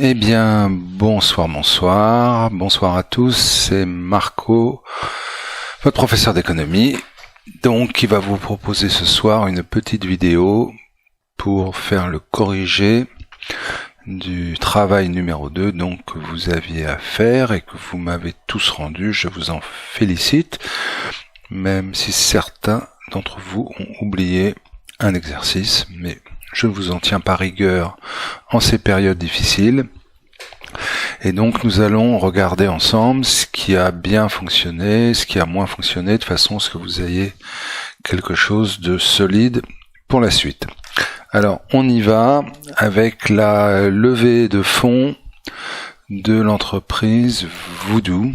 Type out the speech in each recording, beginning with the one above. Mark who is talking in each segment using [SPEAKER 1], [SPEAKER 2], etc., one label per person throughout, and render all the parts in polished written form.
[SPEAKER 1] Eh bien, bonsoir à tous, c'est Marco, votre professeur d'économie, donc qui va vous proposer ce soir une petite vidéo pour faire le corrigé du travail numéro 2 donc, que vous aviez à faire et que vous m'avez tous rendu, je vous en félicite, même si certains d'entre vous ont oublié un exercice, mais je ne vous en tiens pas rigueur en ces périodes difficiles. Et donc nous allons regarder ensemble ce qui a bien fonctionné, ce qui a moins fonctionné, de façon à ce que vous ayez quelque chose de solide pour la suite. Alors on y va avec la levée de fonds de l'entreprise Voodoo.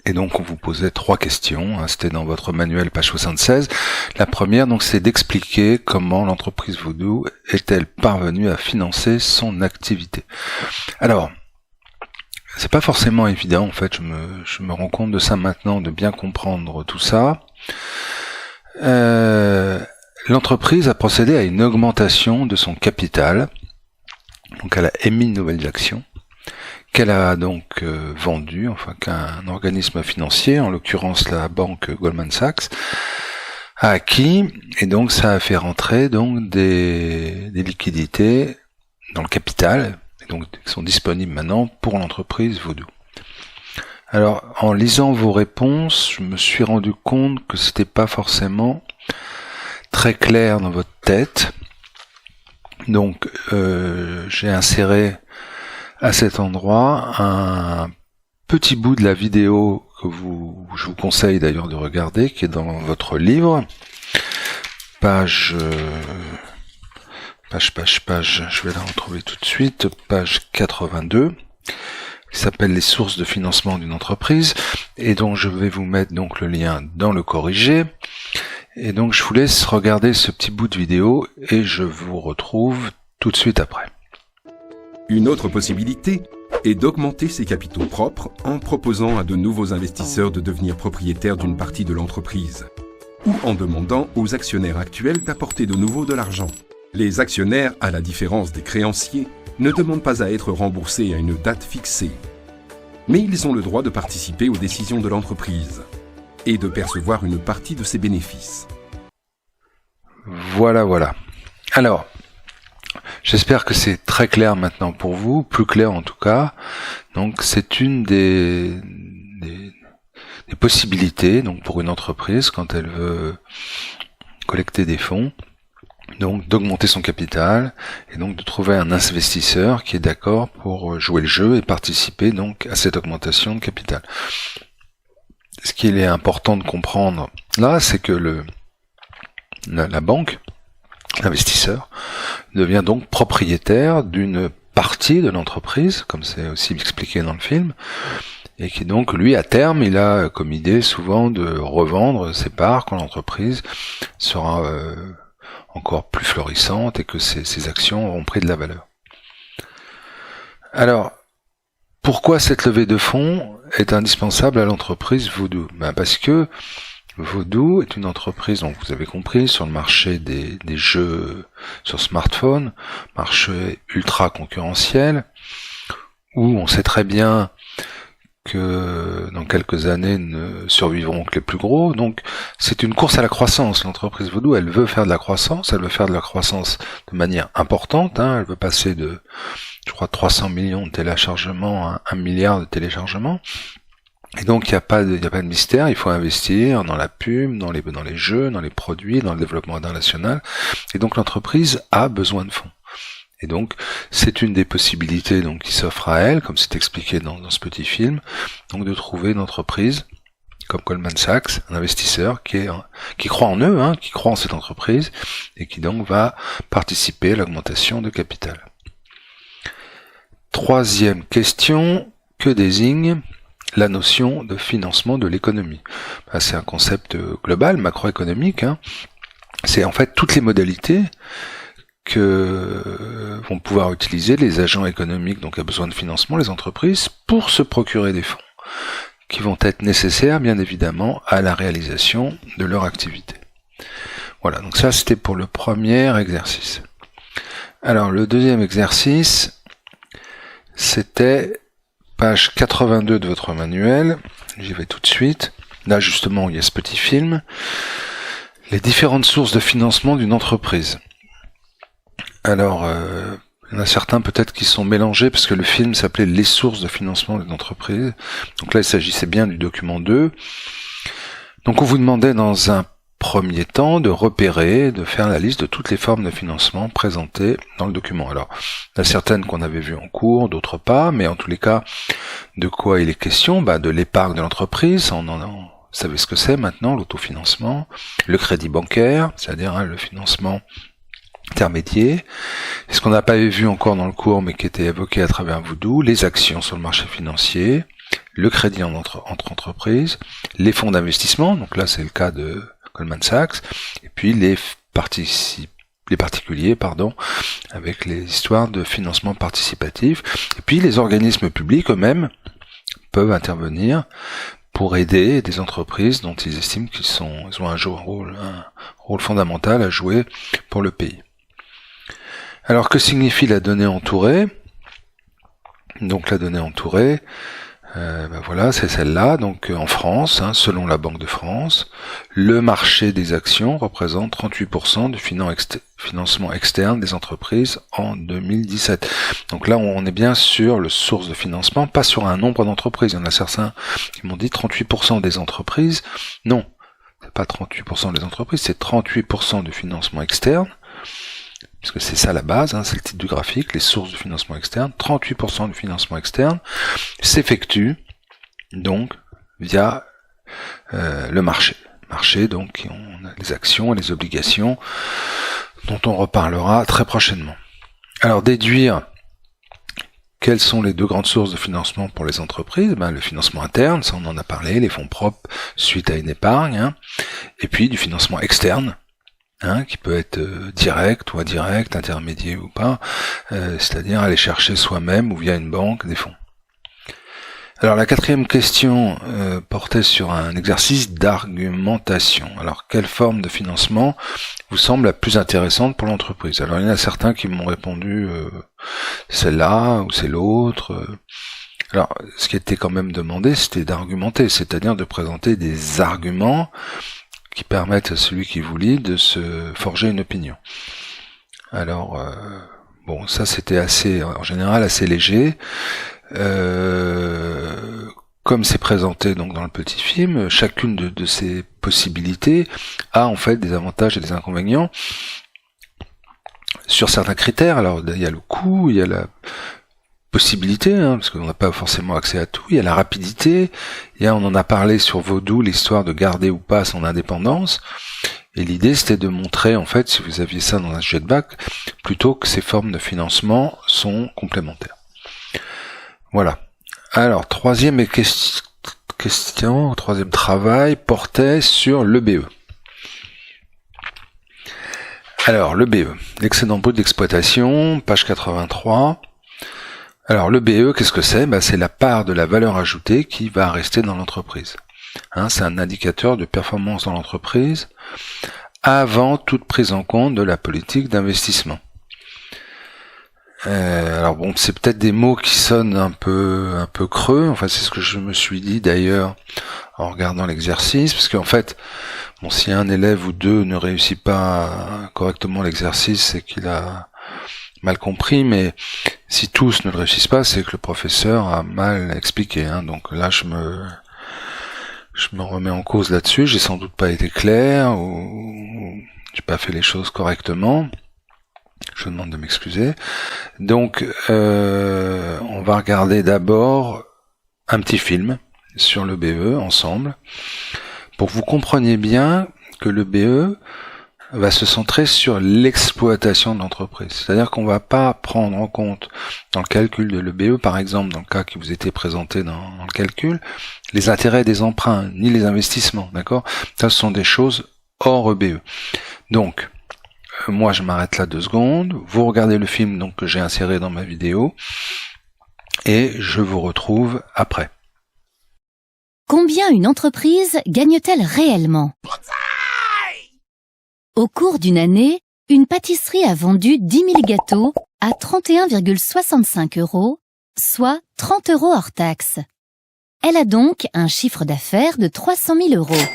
[SPEAKER 1] Et donc on vous posait 3 questions, c'était dans votre manuel page 76. La première, donc, c'est d'expliquer comment l'entreprise Voodoo est-elle parvenue à financer son activité. Alors, c'est pas forcément évident, en fait, je me rends compte de ça maintenant, de bien comprendre tout ça. L'entreprise a procédé à une augmentation de son capital, donc elle a émis de nouvelles actions, qu'elle a donc vendu, enfin qu'un organisme financier, en l'occurrence la banque Goldman Sachs, a acquis, et donc ça a fait rentrer donc des liquidités dans le capital, et donc qui sont disponibles maintenant pour l'entreprise Voodoo. Alors en lisant vos réponses, je me suis rendu compte que c'était pas forcément très clair dans votre tête, donc j'ai inséré à cet endroit un petit bout de la vidéo que je vous conseille d'ailleurs de regarder, qui est dans votre livre, page, je vais la retrouver tout de suite, page 82, qui s'appelle les sources de financement d'une entreprise, et donc je vais vous mettre donc le lien dans le corrigé, et donc je vous laisse regarder ce petit bout de vidéo, et je vous retrouve tout de suite après.
[SPEAKER 2] Une autre possibilité est d'augmenter ses capitaux propres en proposant à de nouveaux investisseurs de devenir propriétaires d'une partie de l'entreprise, ou en demandant aux actionnaires actuels d'apporter de nouveau de l'argent. Les actionnaires, à la différence des créanciers, ne demandent pas à être remboursés à une date fixée, mais ils ont le droit de participer aux décisions de l'entreprise et de percevoir une partie de ses bénéfices.
[SPEAKER 1] Voilà. Alors, j'espère que c'est très clair maintenant pour vous, plus clair en tout cas. Donc c'est une des possibilités donc pour une entreprise quand elle veut collecter des fonds, donc d'augmenter son capital et donc de trouver un investisseur qui est d'accord pour jouer le jeu et participer donc à cette augmentation de capital. Ce qu'il est important de comprendre là, c'est que la banque, l'investisseur, devient donc propriétaire d'une partie de l'entreprise, comme c'est aussi expliqué dans le film, et qui donc, lui, à terme, il a comme idée souvent de revendre ses parts quand l'entreprise sera encore plus florissante et que ses actions auront pris de la valeur. Alors, pourquoi cette levée de fonds est indispensable à l'entreprise Voodoo ? Parce que Voodoo est une entreprise, donc vous avez compris, sur le marché des jeux sur smartphone, marché ultra concurrentiel, où on sait très bien que dans quelques années ne survivront que les plus gros. Donc c'est une course à la croissance. L'entreprise Voodoo, elle veut faire de la croissance, de manière importante, elle veut passer de, je crois, 300 millions de téléchargements à 1 milliard de téléchargements. Et donc il n'y a pas de mystère, il faut investir dans la pub, dans les jeux, dans les produits, dans le développement international. Et donc l'entreprise a besoin de fonds. Et donc c'est une des possibilités donc qui s'offre à elle, comme c'est expliqué dans ce petit film, donc de trouver une entreprise comme Goldman Sachs, un investisseur qui croit en eux, qui croit en cette entreprise et qui donc va participer à l'augmentation de capital. Troisième question, que désigne la notion de financement de l'économie? C'est un concept global, macroéconomique. C'est en fait toutes les modalités que vont pouvoir utiliser les agents économiques, donc à besoin de financement, les entreprises, pour se procurer des fonds, qui vont être nécessaires, bien évidemment, à la réalisation de leur activité. Voilà, donc ça c'était pour le premier exercice. Alors le deuxième exercice, c'était page 82 de votre manuel. J'y vais tout de suite. Là, justement, il y a ce petit film. Les différentes sources de financement d'une entreprise. Alors, il y en a certains peut-être qui sont mélangés parce que le film s'appelait « Les sources de financement d'une entreprise ». Donc là, il s'agissait bien du document 2. Donc on vous demandait dans un premier temps de repérer, de faire la liste de toutes les formes de financement présentées dans le document. Alors, il y a certaines qu'on avait vues en cours, d'autres pas, mais en tous les cas, de quoi il est question ? De l'épargne de l'entreprise, vous savez ce que c'est maintenant, l'autofinancement, le crédit bancaire, c'est-à-dire le financement intermédiaire, ce qu'on n'a pas vu encore dans le cours, mais qui était évoqué à travers Voodoo, les actions sur le marché financier, le crédit entre entreprises, les fonds d'investissement, donc là c'est le cas de Goldman Sachs, et puis les particuliers, avec les histoires de financement participatif, et puis les organismes publics eux-mêmes peuvent intervenir pour aider des entreprises dont ils estiment qu'ils ont un rôle fondamental à jouer pour le pays. Alors que signifie la donnée entourée ? Donc la donnée entourée, voilà, c'est celle-là. Donc en France, selon la Banque de France, le marché des actions représente 38% du financement externe des entreprises en 2017. Donc là, on est bien sur le source de financement, pas sur un nombre d'entreprises. Il y en a certains qui m'ont dit 38% des entreprises. Non, c'est pas 38% des entreprises, c'est 38% du financement externe. Puisque c'est ça la base, c'est le titre du graphique, les sources de financement externe. 38% du financement externe s'effectue donc via le marché. Marché, donc, on a les actions et les obligations dont on reparlera très prochainement. Alors, déduire quelles sont les deux grandes sources de financement pour les entreprises ? Le financement interne, ça on en a parlé, les fonds propres suite à une épargne, et puis du financement externe, qui peut être direct ou indirect, intermédiaire ou pas, c'est-à-dire aller chercher soi-même ou via une banque des fonds. Alors la quatrième question portait sur un exercice d'argumentation. Alors quelle forme de financement vous semble la plus intéressante pour l'entreprise ? Alors il y en a certains qui m'ont répondu celle-là ou c'est l'autre. Alors ce qui était quand même demandé, c'était d'argumenter, c'est-à-dire de présenter des arguments qui permettent à celui qui vous lit de se forger une opinion. Alors, ça c'était en général assez léger. Comme c'est présenté donc dans le petit film, chacune de ces possibilités a en fait des avantages et des inconvénients sur certains critères. Alors il y a le coût, il y a la possibilité, parce qu'on n'a pas forcément accès à tout, il y a la rapidité, on en a parlé sur Voodoo, l'histoire de garder ou pas son indépendance, et l'idée c'était de montrer en fait, si vous aviez ça dans un sujet de bac, plutôt que ces formes de financement sont complémentaires. Voilà. Alors, troisième travail portait sur l'EBE. Alors, l'EBE, l'excédent brut d'exploitation, page 83. Alors, l'EBE, qu'est-ce que c'est ? C'est la part de la valeur ajoutée qui va rester dans l'entreprise. C'est un indicateur de performance dans l'entreprise avant toute prise en compte de la politique d'investissement. Alors c'est peut-être des mots qui sonnent un peu creux, enfin c'est ce que je me suis dit d'ailleurs en regardant l'exercice, parce qu'en fait, si un élève ou deux ne réussit pas correctement l'exercice, c'est qu'il a mal compris, mais si tous ne le réussissent pas, c'est que le professeur a mal expliqué, donc là je me remets en cause là-dessus, j'ai sans doute pas été clair, ou j'ai pas fait les choses correctement. Je demande de m'excuser. Donc, on va regarder d'abord un petit film sur le BE ensemble, pour que vous compreniez bien que le BE va se centrer sur l'exploitation de l'entreprise. C'est-à-dire qu'on va pas prendre en compte dans le calcul de l'EBE, par exemple, dans le cas qui vous était présenté dans le calcul, les intérêts des emprunts, ni les investissements, d'accord ? Ça, ce sont des choses hors EBE. Donc, moi, je m'arrête là 2 secondes. Vous regardez le film donc que j'ai inséré dans ma vidéo et je vous retrouve après.
[SPEAKER 3] Combien une entreprise gagne-t-elle réellement ? Au cours d'une année, une pâtisserie a vendu 10 000 gâteaux à 31,65 € soit 30 € hors taxe. Elle a donc un chiffre d'affaires de 300 000 €.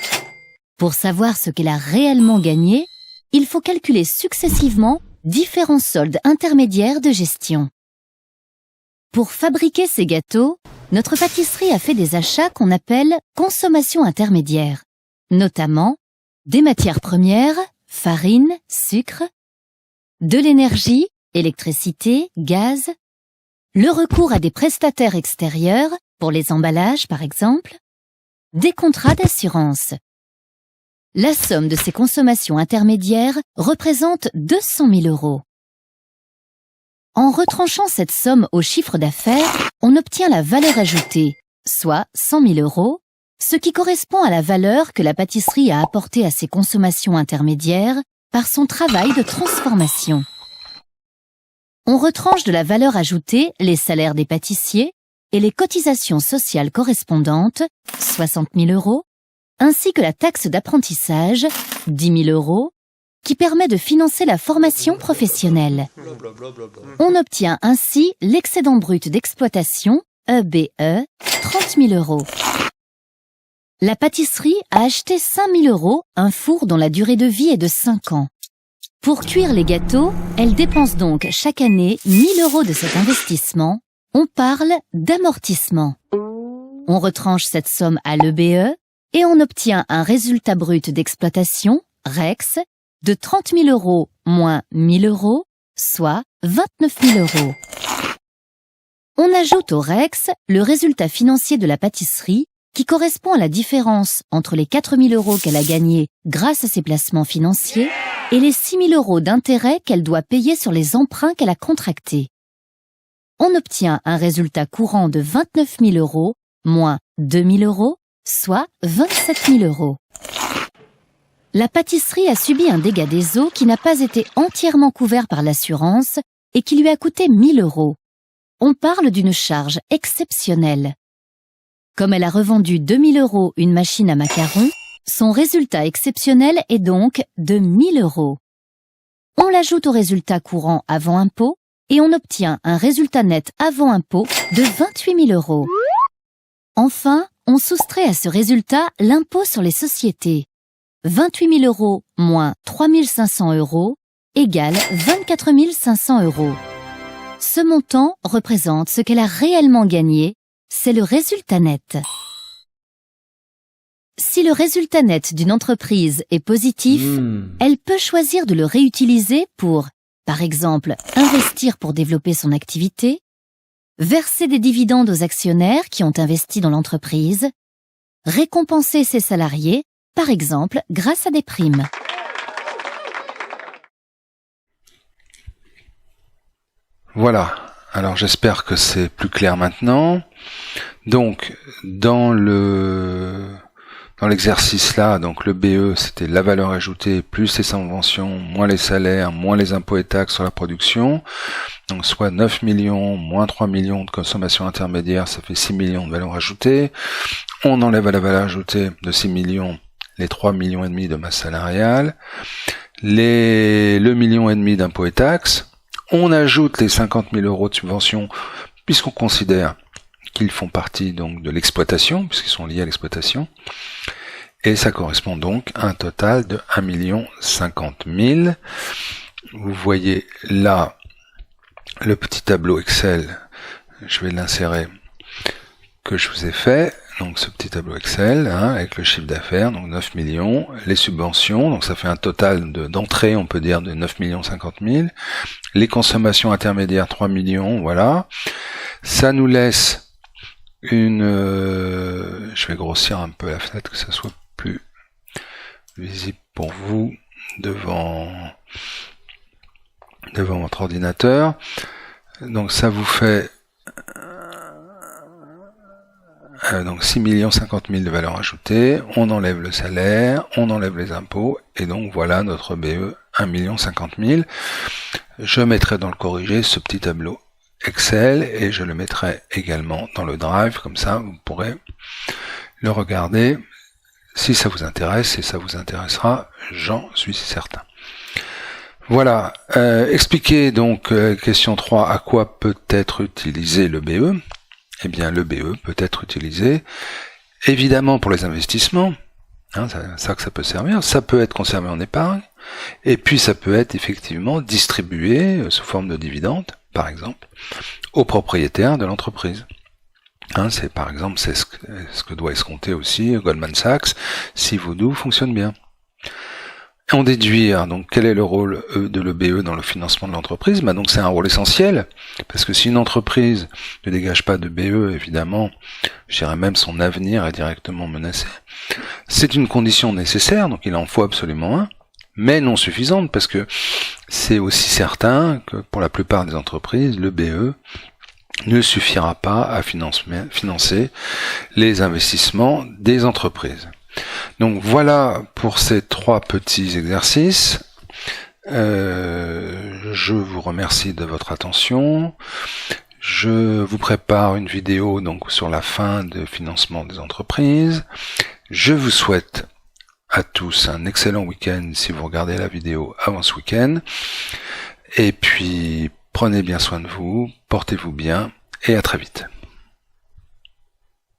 [SPEAKER 3] Pour savoir ce qu'elle a réellement gagné, il faut calculer successivement différents soldes intermédiaires de gestion. Pour fabriquer ces gâteaux, notre pâtisserie a fait des achats qu'on appelle consommation intermédiaire, notamment des matières premières, farine, sucre, de l'énergie, électricité, gaz, le recours à des prestataires extérieurs, pour les emballages par exemple, des contrats d'assurance. La somme de ces consommations intermédiaires représente 200 000 €. En retranchant cette somme au chiffre d'affaires, on obtient la valeur ajoutée, soit 100 000 €, ce qui correspond à la valeur que la pâtisserie a apportée à ses consommations intermédiaires par son travail de transformation. On retranche de la valeur ajoutée les salaires des pâtissiers et les cotisations sociales correspondantes, 60 000 €, ainsi que la taxe d'apprentissage, 10 000 €, qui permet de financer la formation professionnelle. On obtient ainsi l'excédent brut d'exploitation, EBE, 30 000 €. La pâtisserie a acheté 5 000 € un four dont la durée de vie est de 5 ans. Pour cuire les gâteaux, elle dépense donc chaque année 1 000 € de cet investissement. On parle d'amortissement. On retranche cette somme à l'EBE et on obtient un résultat brut d'exploitation, REX, de 30 000 € moins 1 000 €, soit 29 000 €. On ajoute au REX le résultat financier de la pâtisserie qui correspond à la différence entre les 4 000 € qu'elle a gagnés grâce à ses placements financiers et les 6 000 € d'intérêts qu'elle doit payer sur les emprunts qu'elle a contractés. On obtient un résultat courant de 29 000 € moins 2 000 €, soit 27 000 €. La pâtisserie a subi un dégât des eaux qui n'a pas été entièrement couvert par l'assurance et qui lui a coûté 1 000 €. On parle d'une charge exceptionnelle. Comme elle a revendu 2 000 € une machine à macarons, son résultat exceptionnel est donc de 1 000 €. On l'ajoute au résultat courant avant impôt et on obtient un résultat net avant impôt de 28 000 €. Enfin, on soustrait à ce résultat l'impôt sur les sociétés. 28 000 € moins 3 500 € égale 24 500 €. Ce montant représente ce qu'elle a réellement gagné, c'est le résultat net. Si le résultat net d'une entreprise est positif, elle peut choisir de le réutiliser pour, par exemple, investir pour développer son activité, verser des dividendes aux actionnaires qui ont investi dans l'entreprise, récompenser ses salariés, par exemple grâce à des primes.
[SPEAKER 1] Voilà, alors j'espère que c'est plus clair maintenant. Donc, dans l'exercice là, donc le BE, c'était la valeur ajoutée plus les subventions, moins les salaires, moins les impôts et taxes sur la production. Donc soit 9 millions, moins 3 millions de consommation intermédiaire, ça fait 6 millions de valeur ajoutée. On enlève à la valeur ajoutée de 6 millions les 3 millions et demi de masse salariale, le 1,5 million d'impôts et taxes. On ajoute les 50 000 € de subventions, puisqu'on considère qu'ils font partie donc de l'exploitation, puisqu'ils sont liés à l'exploitation. Et ça correspond donc à un total de 1 050 000. Vous voyez là le petit tableau Excel, je vais l'insérer, que je vous ai fait. Donc ce petit tableau Excel, avec le chiffre d'affaires, donc 9 millions, les subventions, donc ça fait un total d'entrée, on peut dire, de 9 50 000. Les consommations intermédiaires, 3 millions, voilà. Ça nous laisse je vais grossir un peu la fenêtre, que ça soit plus visible pour vous devant votre ordinateur. Donc ça vous fait donc 6 50 000 de valeur ajoutée, on enlève le salaire, on enlève les impôts, et donc voilà notre BE, 1 50 000. Je mettrai dans le corrigé ce petit tableau Excel, et je le mettrai également dans le Drive, comme ça vous pourrez le regarder si ça vous intéresse, et ça vous intéressera, j'en suis certain. Voilà, expliquez donc, question 3, à quoi peut être utilisé le BE? Eh bien, le BE peut être utilisé, évidemment, pour les investissements, hein, ça que ça peut servir, ça peut être conservé en épargne, et puis ça peut être effectivement distribué sous forme de dividendes, par exemple, aux propriétaires de l'entreprise. Hein, c'est par exemple c'est ce que doit escompter aussi Goldman Sachs si Voodoo fonctionne bien. En déduire, donc, quel est le rôle de l'EBE dans le financement de l'entreprise? Donc c'est un rôle essentiel, parce que si une entreprise ne dégage pas de BE, évidemment, je dirais même son avenir est directement menacé. C'est une condition nécessaire, donc il en faut absolument un, mais non suffisante, parce que c'est aussi certain que pour la plupart des entreprises, le BE ne suffira pas à financer les investissements des entreprises. Donc voilà pour ces 3 petits exercices. Je vous remercie de votre attention. Je vous prépare une vidéo donc sur la fin de financement des entreprises. Je vous souhaite à tous un excellent week-end si vous regardez la vidéo avant ce week-end. Et puis prenez bien soin de vous, portez-vous bien et à très vite.